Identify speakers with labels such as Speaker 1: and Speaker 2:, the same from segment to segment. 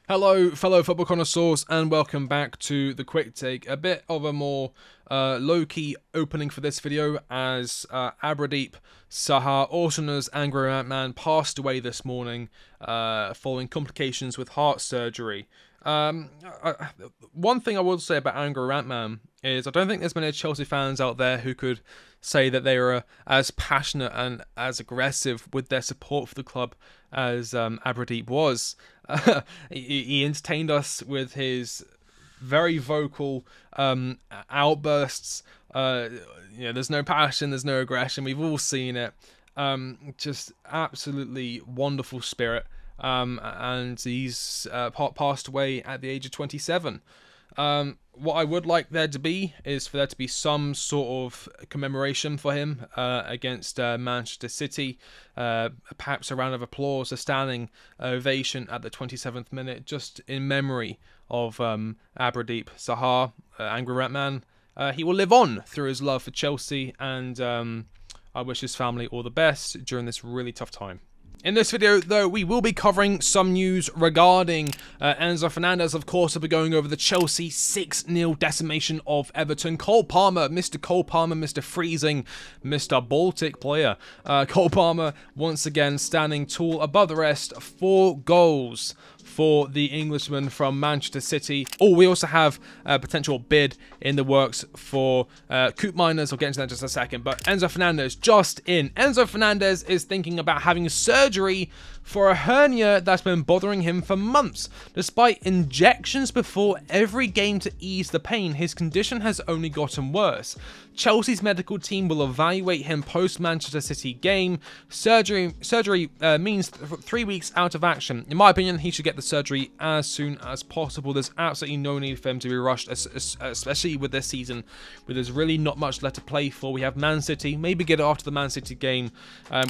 Speaker 1: Hello, fellow football connoisseurs, and welcome back to the quick take. A bit of a more low-key opening for this video, as Abradeep Sahar, also known as Angry Ant-Man, passed away this morning following complications with heart surgery. One thing I will say about Angry Ant-Man is I don't think there's many Chelsea fans out there who could say that they are as passionate and as aggressive with their support for the club as Abradeep was. He entertained us with his very vocal outbursts. There's no passion, there's no aggression. We've all seen it. Just absolutely wonderful spirit. And he's passed away at the age of 27. What I would like there to be is for there to be some sort of commemoration for him against Manchester City. Perhaps a round of applause, a standing ovation at the 27th minute, just in memory of Abradeep Sahar, Angry Ant-Man. He will live on through his love for Chelsea, and I wish his family all the best during this really tough time. In this video, though, we will be covering some news regarding Enzo Fernandez. Of course, we'll be going over the Chelsea 6-0 decimation of Everton. Cole Palmer, Mr. Freezing, Mr. Baltic player. Cole Palmer, once again, standing tall above the rest. 4 goals for the Englishman from Manchester City. Oh, we also have a potential bid in the works for Koopmeiners. I'll get into that in just a second. But Enzo Fernandez just in. Enzo Fernandez is thinking about having surgery for a hernia that's been bothering him for months. Despite injections before every game to ease the pain, his condition has only gotten worse. Chelsea's medical team will evaluate him post-Manchester City game. Surgery means 3 weeks out of action. In my opinion, he should get the surgery as soon as possible. There's absolutely no need for him to be rushed, especially with this season, where there's really not much left to play for. We have Man City. Maybe get it after the Man City game.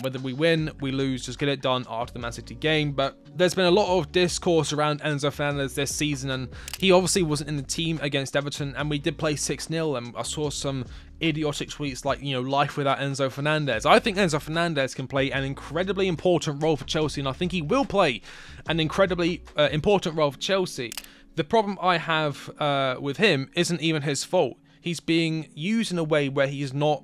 Speaker 1: Whether we win, we lose, just get it done after the Man City game. But there's been a lot of discourse around Enzo Fernandez this season, and he obviously wasn't in the team against Everton, and we did play 6-0, and I saw some idiotic tweets like, life without Enzo Fernandez. I think Enzo Fernandez can play an incredibly important role for Chelsea, and I think he will play an incredibly important role for Chelsea. The problem I have with him isn't even his fault. He's being used in a way where he is not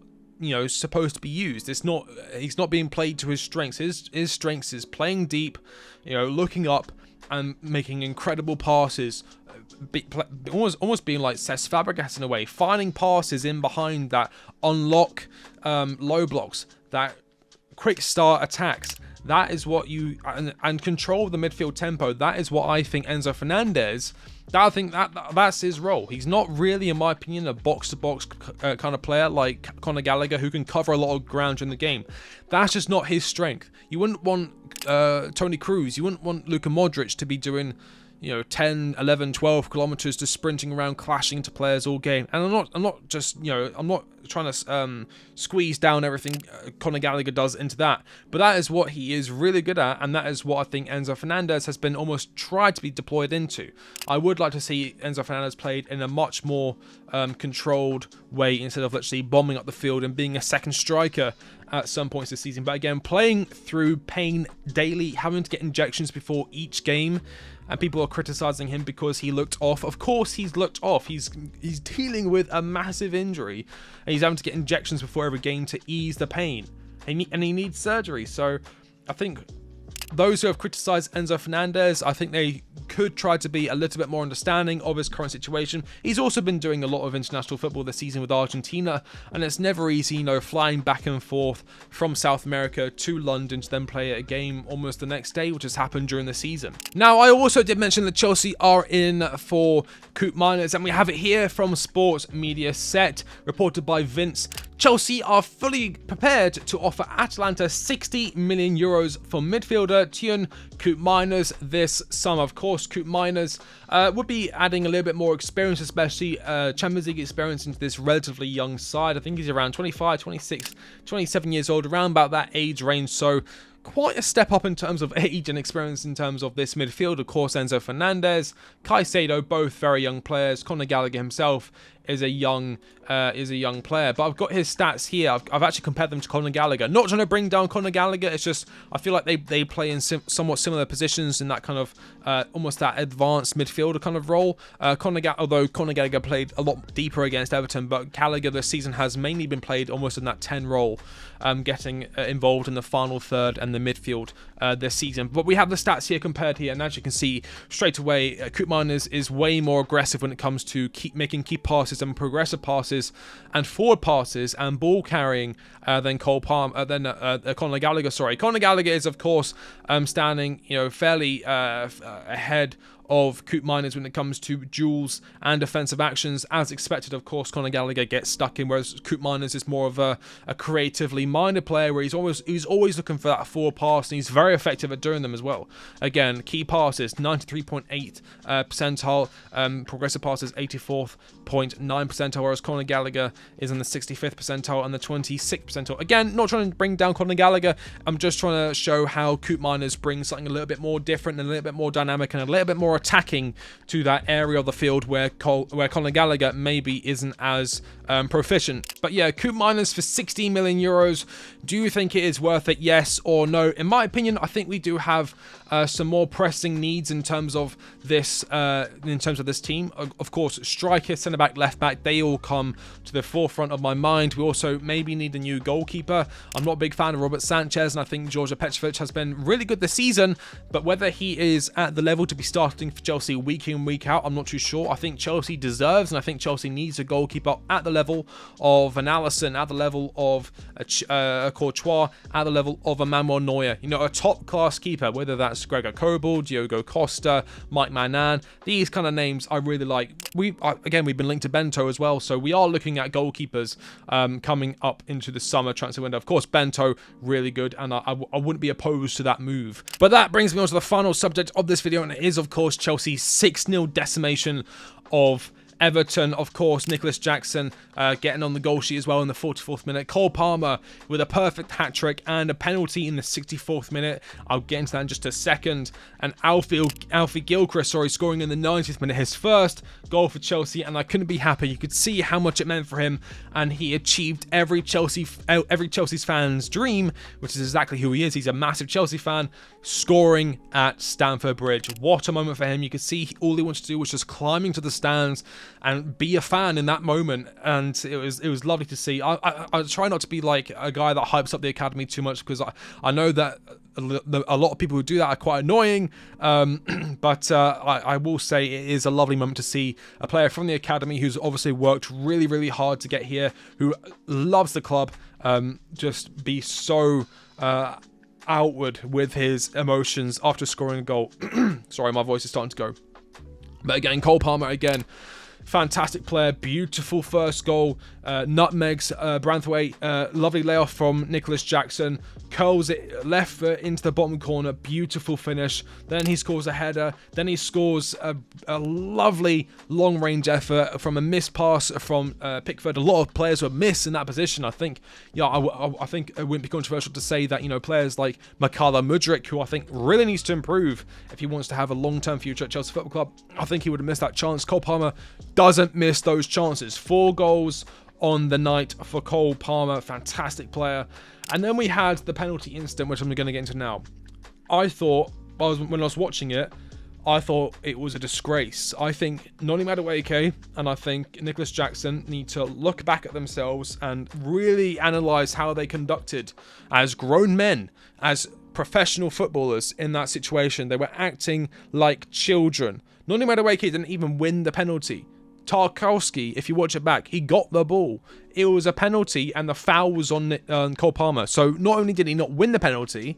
Speaker 1: supposed to be used. He's not being played to his strengths. His strengths is playing deep, looking up and making incredible passes, almost being like Cesc Fabregas in a way, finding passes in behind that unlock low blocks, that quick start attacks. That is what and control the midfield tempo. That is what I think Enzo Fernandez. I think that's his role. He's not really, in my opinion, a box-to-box kind of player like Conor Gallagher, who can cover a lot of ground in the game. That's just not his strength. You wouldn't want Toni Kroos, you wouldn't want Luka Modric to be doing 10, 11, 12 kilometers, just sprinting around, clashing into players all game. And I'm not trying to squeeze down everything Conor Gallagher does into that. But that is what he is really good at, and that is what I think Enzo Fernandez has been almost tried to be deployed into. I would like to see Enzo Fernandez played in a much more controlled way, instead of literally bombing up the field and being a second striker at some points this season. But again, playing through pain daily, having to get injections before each game, and people are criticizing him because he looked off. Of course he's looked off. He's dealing with a massive injury, and he's having to get injections before every game to ease the pain, and he needs surgery. So I think those who have criticized Enzo Fernandez, I think they could try to be a little bit more understanding of his current situation. He's also been doing a lot of international football this season with Argentina, and it's never easy, flying back and forth from South America to London to then play a game almost the next day, which has happened during the season. Now, I also did mention that Chelsea are in for Koopmeiners, and we have it here from Sports Media Set, reported by Vince. Chelsea are fully prepared to offer Atalanta €60 million for midfielder Teun Koopmeiners this summer. Of course, Koopmeiners would be adding a little bit more experience, especially Champions League experience, into this relatively young side. I think he's around 25, 26, 27 years old, around about that age range. So quite a step up in terms of age and experience in terms of this midfield. Of course, Enzo Fernandez, Caicedo, both very young players. Conor Gallagher himself is a young player, but I've got his stats here. I've actually compared them to Conor Gallagher. Not trying to bring down Conor Gallagher. It's just I feel like they play in somewhat similar positions in that kind of almost that advanced midfielder kind of role. Although Conor Gallagher played a lot deeper against Everton, but Gallagher this season has mainly been played almost in that 10 role, getting involved in the final third and the midfield this season. But we have the stats here compared here, and as you can see straight away, Koopmeiners is way more aggressive when it comes to making key passes and progressive passes and forward passes and ball carrying than Conor Gallagher. Sorry, Conor Gallagher is of course standing fairly ahead of Koopmeiners when it comes to duels and defensive actions. As expected, of course, Conor Gallagher gets stuck in, whereas Koopmeiners is more of a creatively minded player where he's always looking for that forward pass, and he's very effective at doing them as well. Again, key passes 93.8 percentile, progressive passes 84th 0.9 percentile, whereas Conor Gallagher is in the 65th percentile and the 26th percentile. Again, not trying to bring down Conor Gallagher, I'm just trying to show how Koopmeiners brings something a little bit more different and a little bit more dynamic and a little bit more attacking to that area of the field where Conor Gallagher maybe isn't as proficient. But yeah, Koopmeiners for 16 million euros. Do you think it is worth it? Yes or no? In my opinion, I think we do have some more pressing needs in terms of this team. Of course, striker, centre back, left back, they all come to the forefront of my mind. We also maybe need a new goalkeeper. I'm not a big fan of Robert Sanchez, and I think Georgia Petrovic has been really good this season, but whether he is at the level to be starting for Chelsea week in, week out, I'm not too sure. I think Chelsea deserves, and I think Chelsea needs a goalkeeper at the level of an Alisson, at the level of a Courtois, at the level of a Manuel Neuer. A top-class keeper, whether that's Gregor Kobel, Diogo Costa, Mike Manan. These kind of names I really like. We've been linked to Bento as well, so we are looking at goalkeepers coming up into the summer transfer window. Of course, Bento, really good, and I wouldn't be opposed to that move. But that brings me on to the final subject of this video, and it is, of course, Chelsea's 6-0 decimation of Everton. Of course, Nicholas Jackson getting on the goal sheet as well in the 44th minute. Cole Palmer with a perfect hat-trick and a penalty in the 64th minute. I'll get into that in just a second. And Alfie Gilchrist, scoring in the 90th minute, his first goal for Chelsea, and I couldn't be happy. You could see how much it meant for him, and he achieved every Chelsea's fan's dream, which is exactly who he is. He's a massive Chelsea fan, scoring at Stamford Bridge. What a moment for him. You could see all he wanted to do was just climbing to the stands and be a fan in that moment, and it was lovely to see. I try not to be like a guy that hypes up the academy too much, because I know that a lot of people who do that are quite annoying, but I will say it is a lovely moment to see a player from the academy who's obviously worked really, really hard to get here, who loves the club, just be so outward with his emotions after scoring a goal. Sorry, my voice is starting to go. But again, Cole Palmer again, fantastic player, beautiful first goal, nutmegs Branthwaite, lovely layoff from Nicholas Jackson, curls it left foot into the bottom corner, beautiful finish. Then he scores a header, then he scores a lovely long range effort from a missed pass from Pickford. A lot of players were missed in that position. I think, I think it wouldn't be controversial to say that, players like Makala Mudryk, who I think really needs to improve if he wants to have a long-term future at Chelsea Football Club, I think he would have missed that chance. Cole Palmer doesn't miss those chances. 4 goals on the night for Cole Palmer, fantastic player. And then we had the penalty incident, which I'm going to get into now. I thought, when I was watching it, I thought it was a disgrace. I think Noni Madueke and I think Nicholas Jackson need to look back at themselves and really analyse how they conducted as grown men, as professional footballers in that situation. They were acting like children. Noni Madueke didn't even win the penalty. Tarkowski, if you watch it back, he got the ball. It was a penalty and the foul was on Cole Palmer. So not only did he not win the penalty,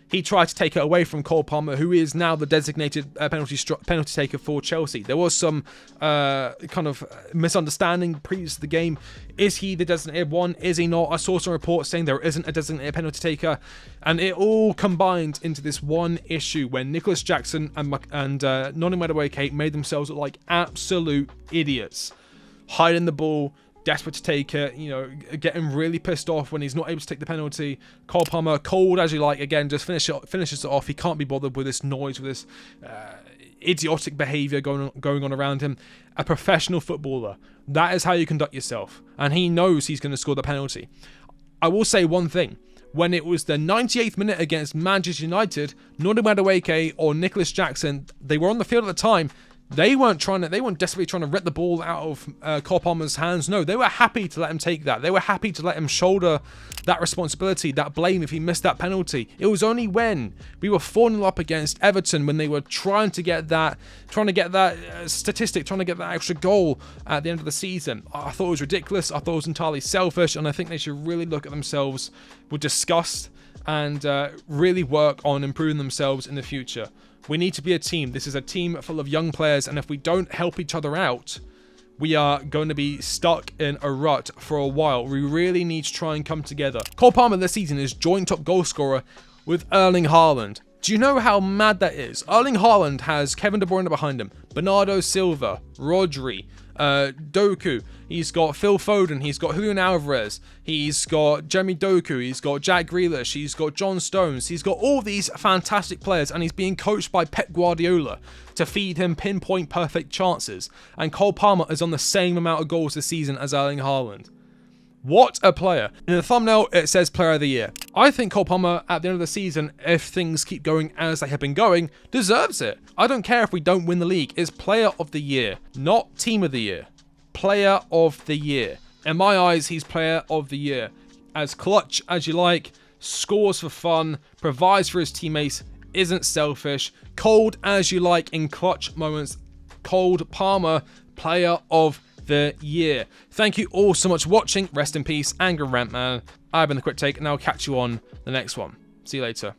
Speaker 1: he tried to take it away from Cole Palmer, who is now the designated penalty taker for Chelsea. There was some kind of misunderstanding previous to the game. Is he the designated one? Is he not? I saw some reports saying there isn't a designated penalty taker. And it all combined into this one issue when Nicholas Jackson and Noni Madueke made themselves look like absolute idiots. Hiding the ball, desperate to take it, you know, getting really pissed off when he's not able to take the penalty. Cole Palmer, cold as you like, again, just finishes it off. He can't be bothered with this noise, with this idiotic behaviour going on around him. A professional footballer, that is how you conduct yourself, and he knows he's going to score the penalty. I will say one thing. When it was the 98th minute against Manchester United, Noni Madueke or Nicholas Jackson, they were on the field at the time. They weren't desperately trying to rip the ball out of Cole Palmer's hands. No, they were happy to let him take that. They were happy to let him shoulder that responsibility, that blame if he missed that penalty. It was only when we were 4-0 up against Everton, when they were trying to get that statistic, trying to get that extra goal at the end of the season. I thought it was ridiculous. I thought it was entirely selfish, and I think they should really look at themselves with disgust and really work on improving themselves in the future. We need to be a team. This is a team full of young players, and if we don't help each other out, we are going to be stuck in a rut for a while. We really need to try and come together. Cole Palmer this season is joint top goal scorer with Erling Haaland. Do you know how mad that is? Erling Haaland has Kevin De Bruyne behind him, Bernardo Silva, Rodri, Doku. He's got Phil Foden. He's got Julian Alvarez. He's got Jeremy Doku. He's got Jack Grealish. He's got John Stones. He's got all these fantastic players, and he's being coached by Pep Guardiola to feed him pinpoint perfect chances. And Cole Palmer is on the same amount of goals this season as Erling Haaland. What a player. In the thumbnail, it says Player of the Year. I think Cole Palmer, at the end of the season, if things keep going as they have been going, deserves it. I don't care if we don't win the league. It's Player of the Year, not Team of the Year. Player of the Year. In my eyes, he's Player of the Year. As clutch as you like, scores for fun, provides for his teammates, isn't selfish, cold as you like in clutch moments. Cole Palmer, Player of the Year. Thank you all so much for watching. Rest in peace, Angry Rant Man. I've been the Quick Take, and I'll catch you on the next one. See you later.